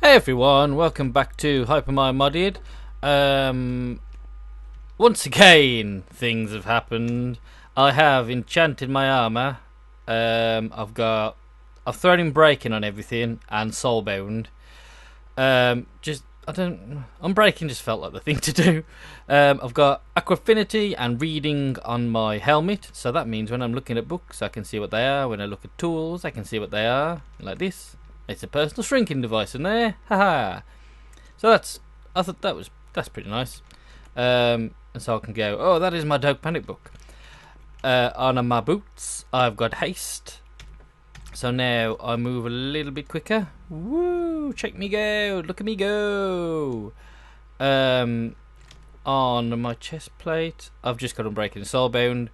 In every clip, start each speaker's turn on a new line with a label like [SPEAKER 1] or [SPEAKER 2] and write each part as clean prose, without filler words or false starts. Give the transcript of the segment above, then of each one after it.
[SPEAKER 1] Hey everyone, welcome back to Hypermine Modded. Once again, things have happened. I have enchanted my armor. I've thrown in breaking on everything and soulbound. Unbreaking just felt like the thing to do. I've got aquafinity and reading on my helmet, so that means when I'm looking at books, I can see what they are. When I look at tools, I can see what they are, like this. It's a personal shrinking device in there, haha. So that's pretty nice. And so I can go, oh, that is my Dog Panic book. On my boots, I've got haste. So now I move a little bit quicker. Woo! Check me go! Look at me go! On my chest plate, I've just got Unbreaking and Soulbound.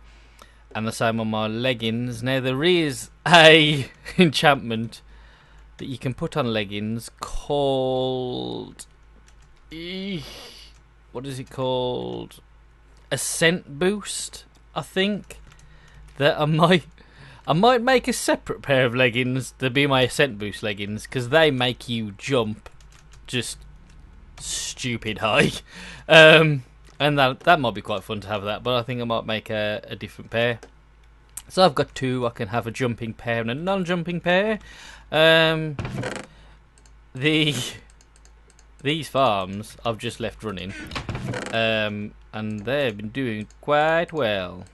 [SPEAKER 1] And the same on my leggings. Now there is a enchantment that you can put on leggings called... what is it called? Ascent Boost, I think. That I might make a separate pair of leggings to be my Ascent Boost leggings, because they make you jump just stupid high. And that might be quite fun to have that, but I think I might make a different pair. So I've got two. I can have a jumping pair and a non-jumping pair. These farms I've just left running, and they've been doing quite well.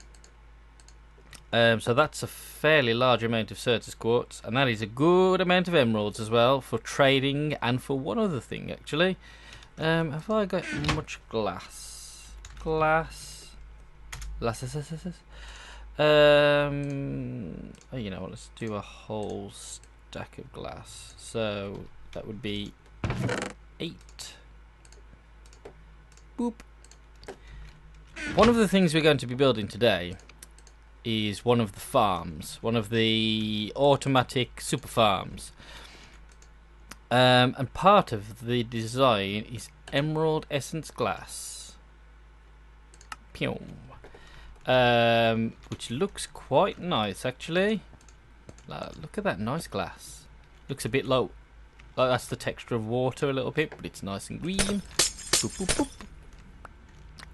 [SPEAKER 1] So that's a fairly large amount of Certus quartz, and that is a good amount of emeralds as well for trading and for one other thing actually. Have I got much glass? Oh, you know what? Let's do a whole stack of glass. So that would be 8. Boop. One of the things we're going to be building today is one of the farms, one of the automatic super farms. And part of the design is emerald essence glass. Pew. Which looks quite nice actually. Look at that nice glass. Looks a bit low. Like that's the texture of water a little bit, but it's nice and green. Boop, boop,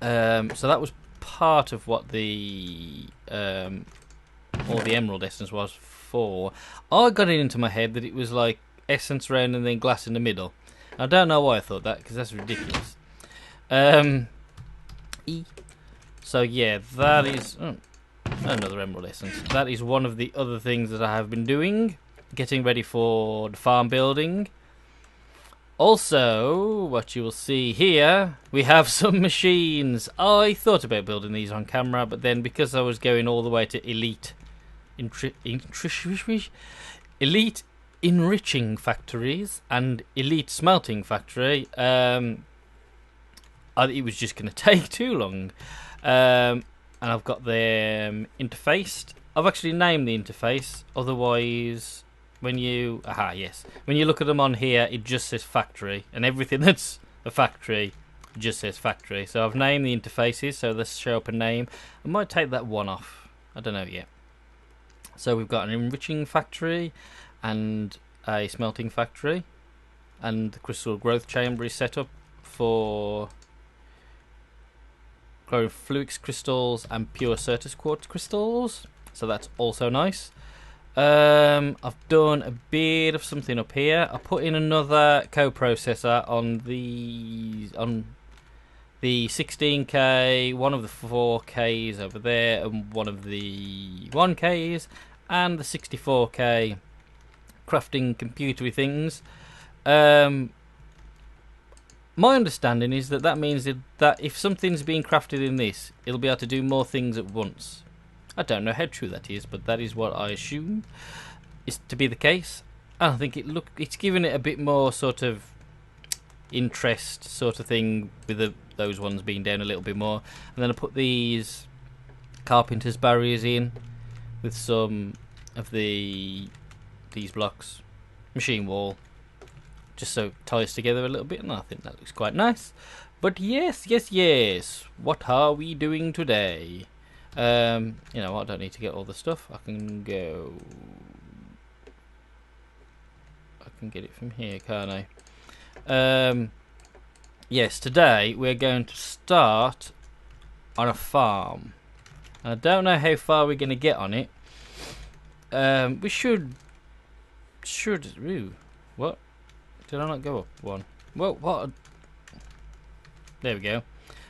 [SPEAKER 1] boop. So that was part of what the all the emerald essence was for. I got it into my head that it was like essence around and then glass in the middle. I don't know why I thought that, because that's ridiculous. So yeah, that is another emerald essence. That is one of the other things that I have been doing, getting ready for the farm building. Also, what you will see here, we have some machines. I thought about building these on camera, but then because I was going all the way to elite enriching factories and elite smelting factory, it was just going to take too long. And I've got them interfaced. I've actually named the interface, otherwise when you look at them on here, it just says factory, and everything that's a factory just says factory. So I've named the interfaces, so let's show up a name. I might take that one off, I don't know yet. So we've got an enriching factory and a smelting factory, and the crystal growth chamber is set up for growing fluix crystals and pure Certus quartz crystals, so that's also nice. I've done a bit of something up here. I put in another coprocessor on the 16K, one of the 4Ks over there, and one of the 1Ks, and the 64K crafting computery things. My understanding is that means that if something's being crafted in this, it'll be able to do more things at once. I don't know how true that is, but that is what I assume is to be the case. I think it's giving it a bit more sort of interest sort of thing, with those ones being down a little bit more. And then I put these carpenter's barriers in with some of these blocks, machine wall, just so it ties together a little bit, and I think that looks quite nice. But yes, what are we doing today? You know what, I don't need to get all the stuff. I can get it from here, can't I? Yes, today we're going to start on a farm. I don't know how far we're going to get on it. We should. Ooh, what? Did I not go up one? Well, what? There we go.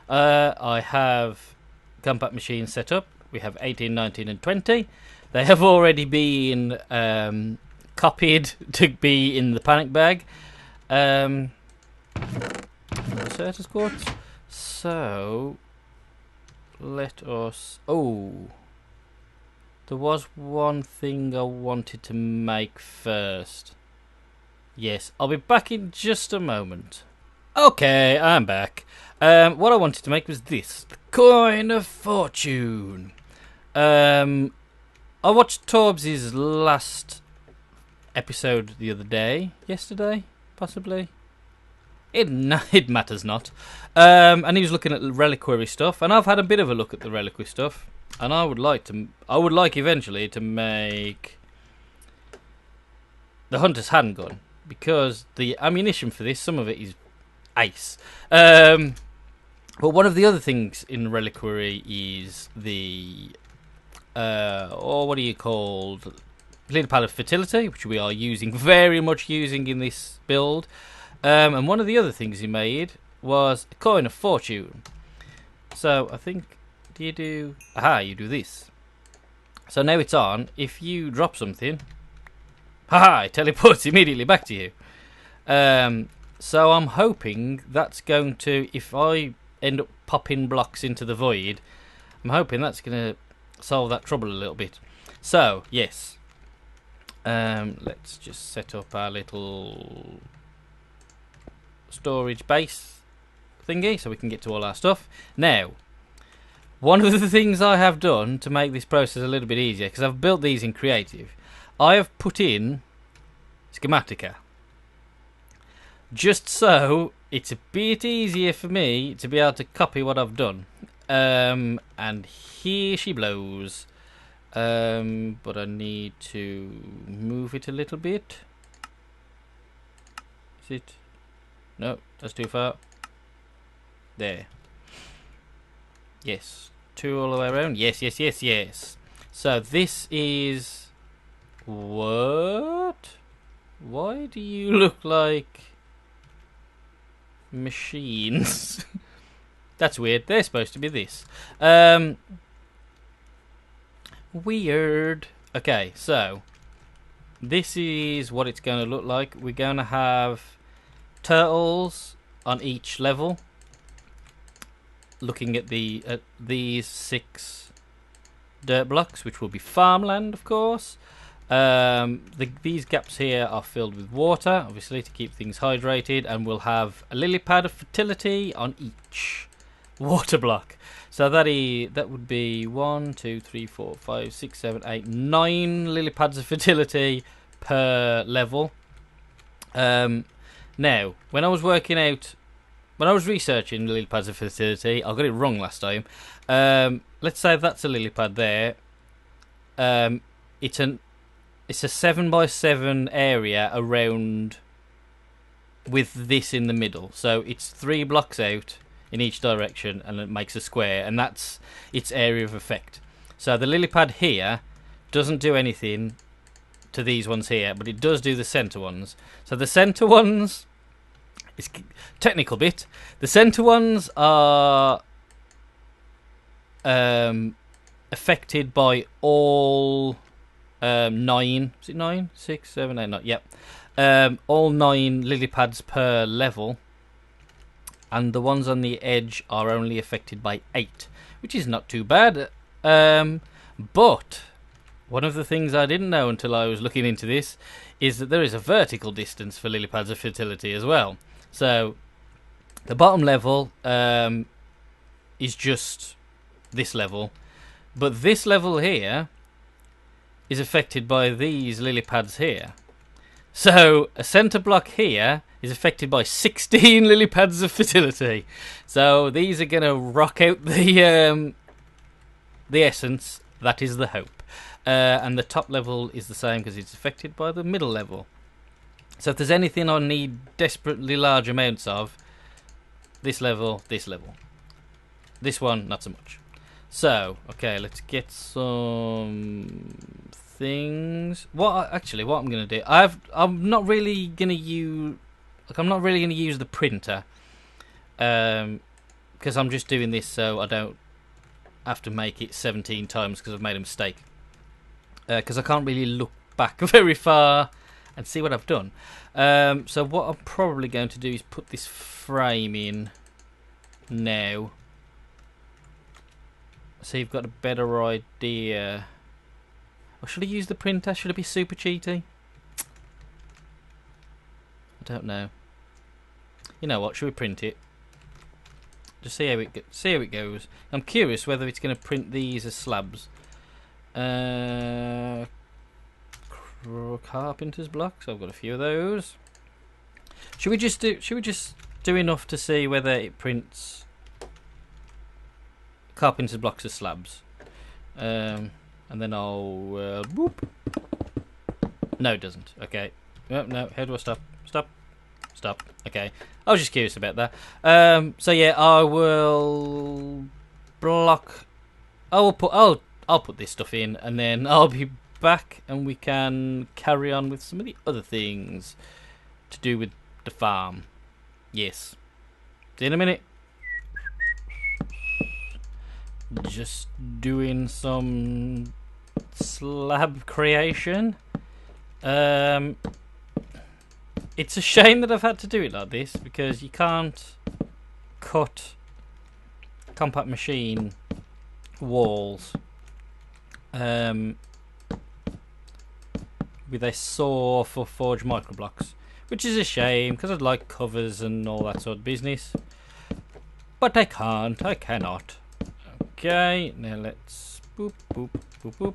[SPEAKER 1] I have compact machines set up. We have 18, 19, and 20. They have already been copied to be in the panic bag. Certus quartz. So let us. Oh, there was one thing I wanted to make first. Yes, I'll be back in just a moment. Okay, I'm back. What I wanted to make was this: the coin of fortune. I watched Torbs' last episode the other day, yesterday, possibly. It matters not. And he was looking at the reliquary stuff, and I've had a bit of a look at the reliquary stuff, and I would like eventually to make the hunter's handgun, because the ammunition for this, some of it is ace. But one of the other things in reliquary is the what do you call lily pad of fertility, which we are very much using in this build. And one of the other things he made was a coin of fortune. So I think you do this. So now it's on. If you drop something, it teleports immediately back to you. So I'm hoping that's going to, if I end up popping blocks into the void, I'm hoping that's going to solve that trouble a little bit. So yes, let's just set up our little storage base thingy so we can get to all our stuff. Now, one of the things I have done to make this process a little bit easier, because I've built these in creative, I have put in schematica, just so it's a bit easier for me to be able to copy what I've done. And here she blows. But I need to move it a little bit. Is it? No, that's too far. There. Yes. 2 all the way around. Yes. So this is... What? Why do you look like machines? That's weird. They're supposed to be this. Weird. Okay, so this is what it's going to look like. We're going to have turtles on each level, looking at these 6 dirt blocks, which will be farmland, of course. These gaps here are filled with water, obviously, to keep things hydrated, and we'll have a lily pad of fertility on each water block. So that would be 1, 2, 3, 4, 5, 6, 7, 8, 9 lily pads of fertility per level. Now, when I was researching lily pads of fertility, I got it wrong last time. Let's say that's a lily pad there. It's a 7x7 area around with this in the middle. So it's 3 blocks out in each direction, and it makes a square, and that's its area of effect. So the lily pad here doesn't do anything to these ones here, but it does do the center ones. So the center ones, it's technical bit. The center ones are affected by all 9. Is it 9? 6, 7, 8, 9. Yep. All 9 lily pads per level. And the ones on the edge are only affected by 8, which is not too bad. But one of the things I didn't know until I was looking into this is that there is a vertical distance for lily pads of fertility as well. So the bottom level is just this level, but this level here is affected by these lily pads here. So a center block here is affected by 16 lily pads of fertility. So these are going to rock out the essence. That is the hope. And the top level is the same because it's affected by the middle level. So if there's anything I need desperately large amounts of, this level, this level. This one, not so much. So, okay, let's get some things. What I'm gonna do? I'm not really gonna use the printer, because I'm just doing this so I don't have to make it 17 times because I've made a mistake. Because I can't really look back very far and see what I've done. So what I'm probably going to do is put this frame in now, so you've got a better idea. Or should I use the printer? Should it be super cheaty? I don't know. You know what? Should we print it? Just see how it goes. I'm curious whether it's going to print these as slabs. Carpenter's blocks. I've got a few of those. Should we just do enough to see whether it prints carpenter's blocks as slabs? And then I'll whoop. No, it doesn't. Okay. No. How do I stop? Stop. Okay. I was just curious about that. So yeah, I will block. I'll put this stuff in, and then I'll be back, and we can carry on with some of the other things to do with the farm. Yes. See you in a minute. Just doing some slab creation. It's a shame that I've had to do it like this, because you can't cut compact machine walls with a saw for forged microblocks, which is a shame because I'd like covers and all that sort of business, but I cannot. Okay, now let's boop.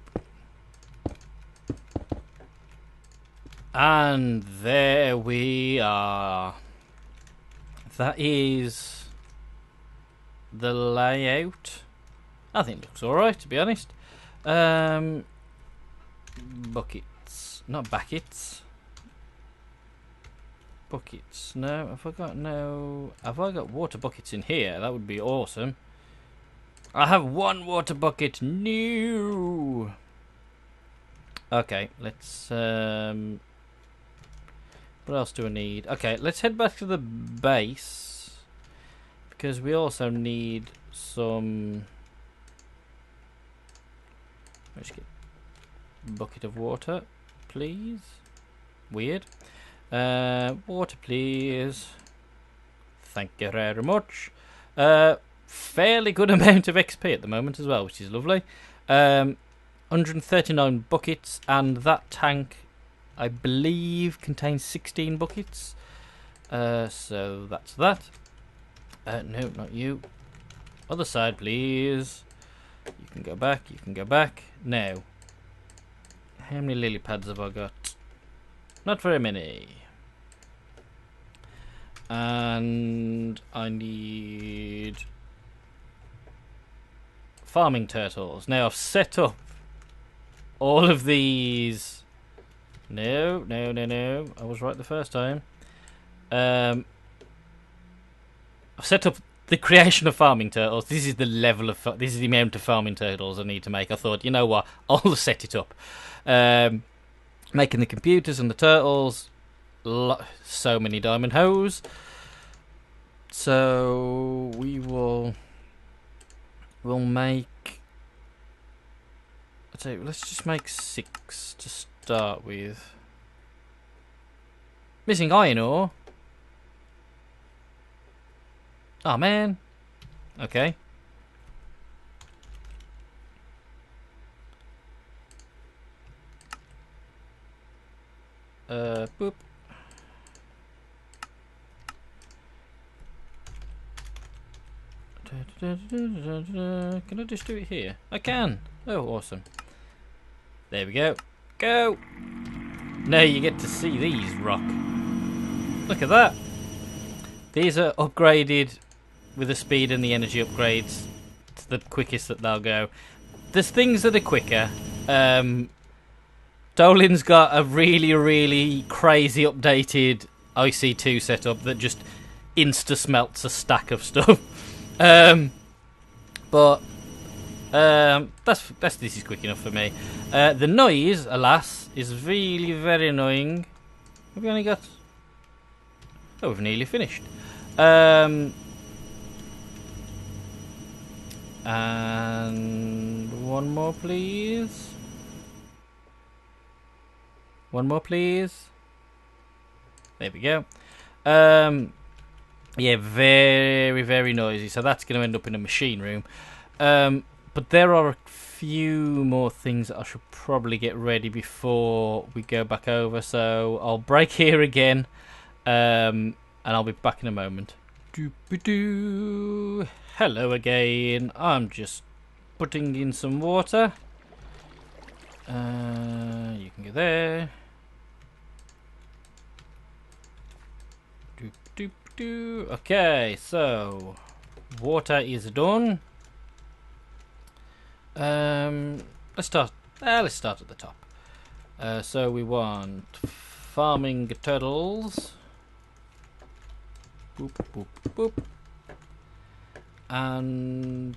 [SPEAKER 1] And there we are. That is the layout. I think it looks alright, to be honest. Buckets. Not buckets. Buckets. No, have I got water buckets in here? That would be awesome. I have one water bucket. No. Okay, let's what else do I need? Okay, let's head back to the base, because we also need some. Let's get a bucket of water, please. Weird. Water, please. Thank you very much. Fairly good amount of XP at the moment as well, which is lovely. 139 buckets, and that tank, I believe, contains 16 buckets. So that's that. No, not you. Other side, please. You can go back. Now, how many lily pads have I got? Not very many. And I need farming turtles. Now I've set up all of these. No. I was right the first time. I've set up the creation of farming turtles. This is the level of. This is the amount of farming turtles I need to make. I thought, you know what? I'll set it up. Making the computers and the turtles. So many diamond hoes. So we'll make. I'll tell you, let's just make 6 to start with. Missing iron ore. Oh man. Okay. Boop. Can I just do it here? I can. Oh, awesome. There we go. Go. Now you get to see these rock. Look at that. These are upgraded with the speed and the energy upgrades to the quickest that they'll go. There's things that are quicker. Dolin's got a really, really crazy updated IC2 setup that just insta-smelts a stack of stuff. But this is quick enough for me. The noise, alas, is really very annoying. Have we only got... Oh, we've nearly finished. And one more, please. One more, please. There we go. Yeah, very, very noisy. So that's going to end up in a machine room. But there are a few more things that I should probably get ready before we go back over. So I'll break here again. And I'll be back in a moment. Doo-ba-doo. Hello again. I'm just putting in some water. You can go there. Doop-doop-doo. Okay, so water is done. Let's start at the top. So we want farming turtles. Boop, boop, boop. And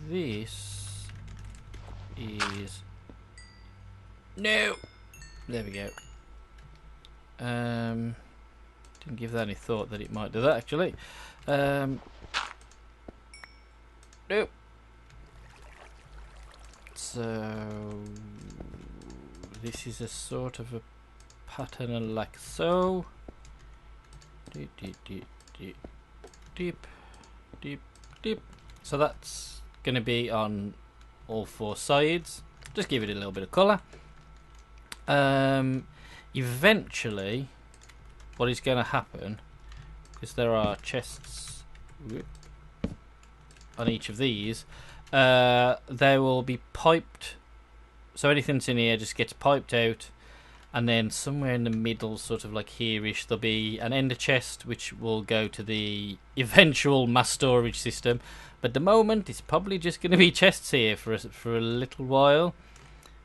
[SPEAKER 1] this is... No! There we go. Didn't give that any thought that it might do that, actually. Nope. So... this is a sort of a pattern like so. Deep, deep, deep, deep, deep, deep, deep. So that's going to be on all four sides. Just give it a little bit of colour. Eventually, what is going to happen, because there are chests on each of these, they will be piped. So anything that's in here just gets piped out. And then somewhere in the middle, sort of like here-ish, there'll be an ender chest, which will go to the eventual mass storage system. But at the moment, it's probably just going to be chests here for a little while.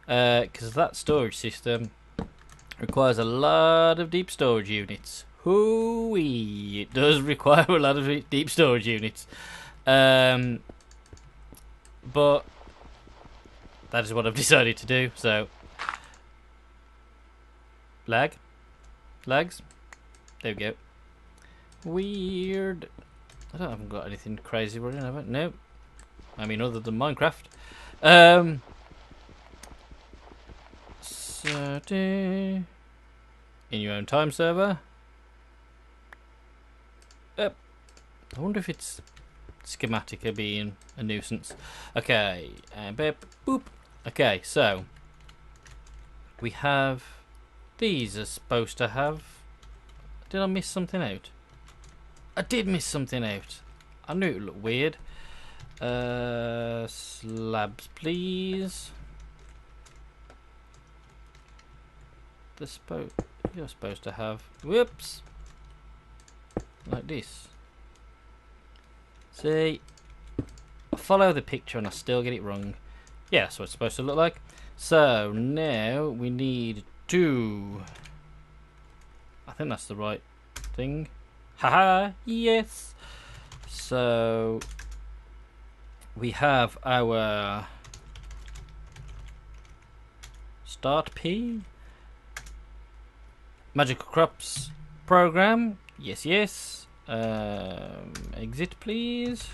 [SPEAKER 1] Because that storage system requires a lot of deep storage units. Hoo-wee! It does require a lot of deep storage units. But that is what I've decided to do, so... Lags. There we go. Weird. I haven't got anything crazy running, have I? No. I mean, other than Minecraft. So, in your own time server. I wonder if it's schematic are being a nuisance. Okay, and boop. Okay, so we have. These are supposed to have... Did I miss something out? I did miss something out. I knew it looked weird. Slabs, please. You're supposed to have... Whoops! Like this. See? I follow the picture and I still get it wrong. Yeah, that's what it's supposed to look like. So, now we need... 2. I think that's the right thing. Haha, yes. So we have our start P magical crops program. Yes. Exit, please.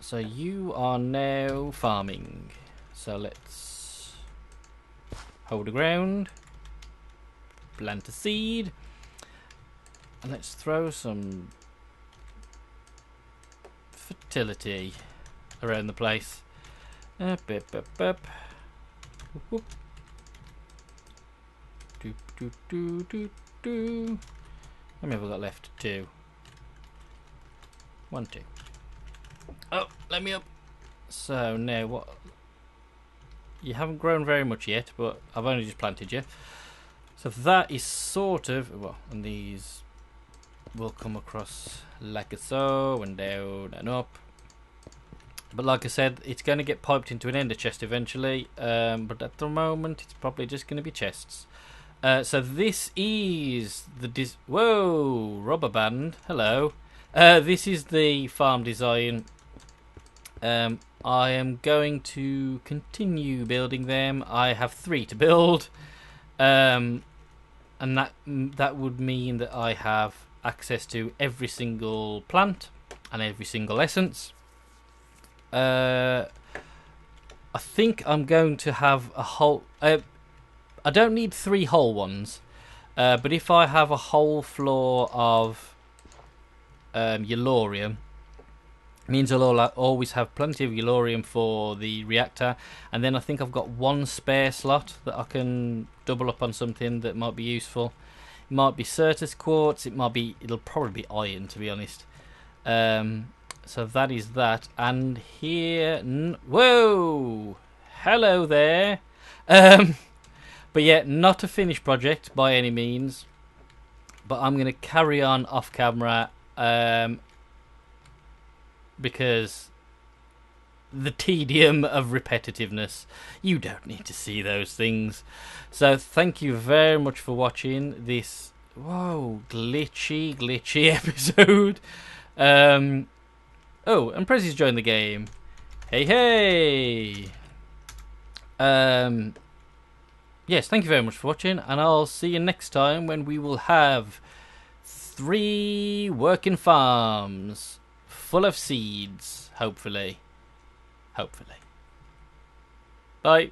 [SPEAKER 1] So you are now farming. So let's hold the ground, plant a seed, and let's throw some fertility around the place. Up. Whoop. Do. How many have I got left? 2. 1, 2. Oh, let me up. So now what? You haven't grown very much yet, but I've only just planted you. So that is sort of... Well, and these will come across like so, and down and up. But like I said, it's going to get piped into an ender chest eventually. But at the moment, it's probably just going to be chests. So this is the whoa, rubber band. Hello. This is the farm design. I am going to continue building them. I have 3 to build, and that would mean that I have access to every single plant and every single essence. I think I'm going to have a whole. I don't need 3 whole ones, but if I have a whole floor of Yellorium, means I'll always have plenty of Yellorium for the reactor, and then I think I've got 1 spare slot that I can double up on something that might be useful. It might be Certus quartz. It'll probably be iron, to be honest. So that is that. And here, whoa, hello there. But yeah, not a finished project by any means. But I'm going to carry on off camera. Because the tedium of repetitiveness, you don't need to see those things. So thank you very much for watching this glitchy episode. Oh, and Prezzy's joined the game. Hey. Yes, thank you very much for watching, and I'll see you next time when we will have 3 working farms full of seeds, hopefully. Bye.